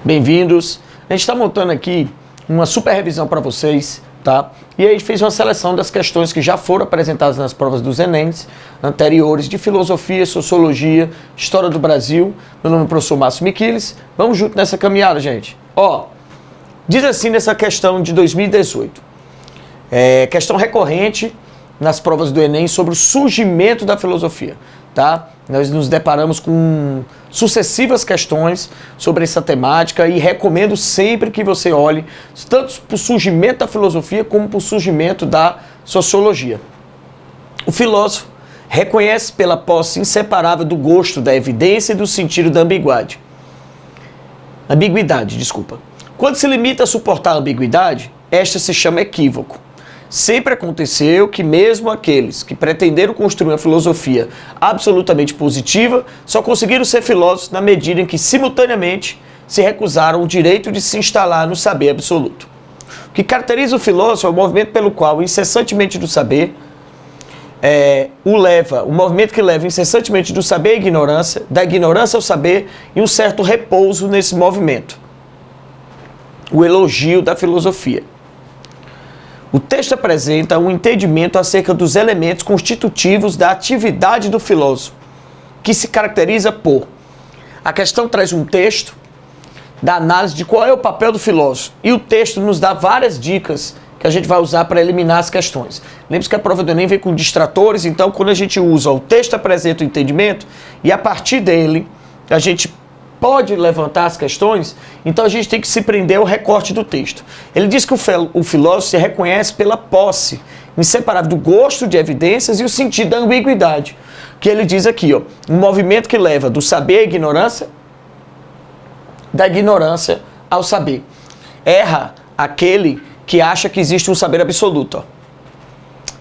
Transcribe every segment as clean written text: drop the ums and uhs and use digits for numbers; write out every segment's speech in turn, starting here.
Bem-vindos. A gente está montando aqui uma super revisão para vocês, tá? E aí a gente fez uma seleção das questões que já foram apresentadas nas provas dos Enems anteriores, de filosofia, sociologia, história do Brasil. Meu nome é o professor Márcio Miquiles. Vamos junto nessa caminhada, gente. Ó, diz assim nessa questão de 2018. Questão recorrente nas provas do Enem sobre o surgimento da filosofia, tá? Nós nos deparamos com sucessivas questões sobre essa temática e recomendo sempre que você olhe tanto para o surgimento da filosofia como para o surgimento da sociologia. O filósofo reconhece pela posse inseparável do gosto, da evidência e do sentido da ambiguidade. Quando se limita a suportar a ambiguidade, esta se chama equívoco. Sempre aconteceu que mesmo aqueles que pretenderam construir uma filosofia absolutamente positiva só conseguiram ser filósofos na medida em que simultaneamente se recusaram o direito de se instalar no saber absoluto. O que caracteriza o filósofo é o movimento pelo qual incessantemente do saber o movimento que leva incessantemente do saber à ignorância, da ignorância ao saber, e um certo repouso nesse movimento. O elogio da filosofia. O texto apresenta um entendimento acerca dos elementos constitutivos da atividade do filósofo, que se caracteriza por... A questão traz um texto da análise de qual é o papel do filósofo, e o texto nos dá várias dicas que a gente vai usar para eliminar as questões. Lembre-se que a prova do Enem vem com distratores, então quando a gente usa o texto apresenta o entendimento, e a partir dele a gente pode levantar as questões, então a gente tem que se prender ao recorte do texto. Ele diz que o filósofo se reconhece pela posse inseparável do gosto de evidências e o sentido da ambiguidade. Que ele diz aqui, um movimento que leva do saber à ignorância, da ignorância ao saber. Erra aquele que acha que existe um saber absoluto.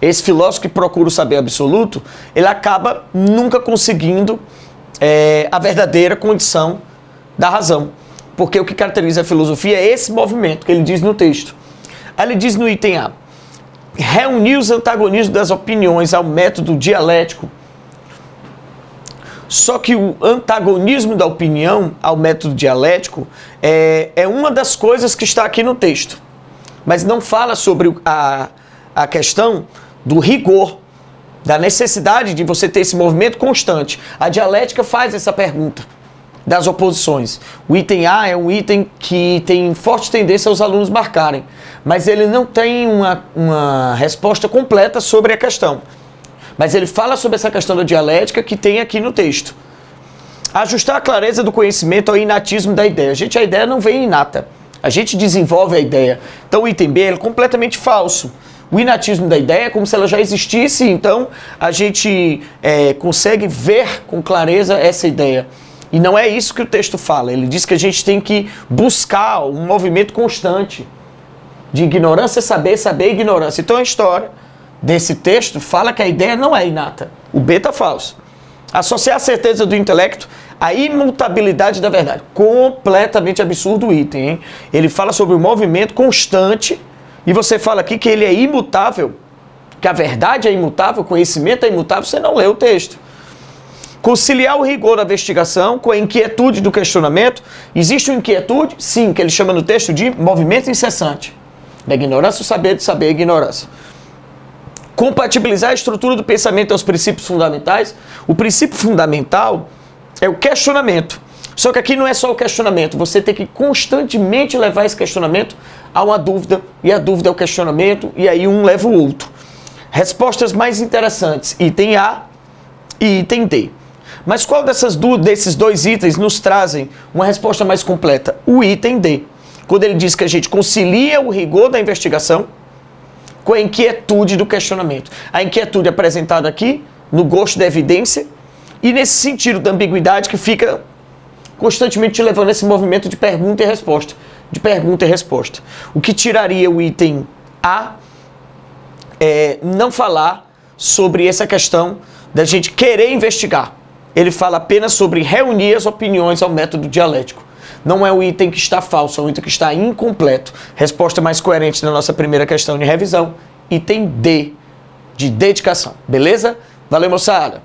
Esse filósofo que procura o saber absoluto, ele acaba nunca conseguindo a verdadeira condição da razão, porque o que caracteriza a filosofia é esse movimento que ele diz no texto. Aí ele diz no item A: reunir os antagonismos das opiniões ao método dialético. Só que o antagonismo da opinião ao método dialético é uma das coisas que está aqui no texto, mas não fala sobre a questão do rigor, da necessidade de você ter esse movimento constante. A dialética faz essa pergunta das oposições. O item A é um item que tem forte tendência aos alunos marcarem, mas ele não tem uma resposta completa sobre a questão. Mas ele fala sobre essa questão da dialética que tem aqui no texto. Ajustar a clareza do conhecimento ao inatismo da ideia. A ideia não vem inata. A gente desenvolve a ideia. Então o item B é completamente falso. O inatismo da ideia é como se ela já existisse, então a gente consegue ver com clareza essa ideia. E não é isso que o texto fala. Ele diz que a gente tem que buscar um movimento constante de ignorância, saber, saber, ignorância. Então a história desse texto fala que a ideia não é inata. O B está falso. Associar a certeza do intelecto à imutabilidade da verdade. Completamente absurdo o item, hein? Ele fala sobre o movimento constante. E você fala aqui que ele é imutável, que a verdade é imutável, o conhecimento é imutável, você não lê o texto. Conciliar o rigor da investigação com a inquietude do questionamento. Existe uma inquietude? Sim, que ele chama no texto de movimento incessante. Da ignorância, o saber, do saber, a ignorância. Compatibilizar a estrutura do pensamento aos princípios fundamentais. O princípio fundamental é o questionamento. Só que aqui não é só o questionamento, você tem que constantemente levar esse questionamento a uma dúvida, e a dúvida é o questionamento, e aí um leva o outro. Respostas mais interessantes, item A e item D. Mas qual desses dois itens nos trazem uma resposta mais completa? O item D, quando ele diz que a gente concilia o rigor da investigação com a inquietude do questionamento. A inquietude é apresentada aqui, no gosto da evidência, e nesse sentido da ambiguidade que fica constantemente te levando a esse movimento de pergunta e resposta. De pergunta e resposta. O que tiraria o item A é não falar sobre essa questão da gente querer investigar. Ele fala apenas sobre reunir as opiniões ao método dialético. Não é o item que está falso, é o item que está incompleto. Resposta mais coerente na nossa primeira questão de revisão. Item D. de dedicação. Beleza? Valeu, moçada!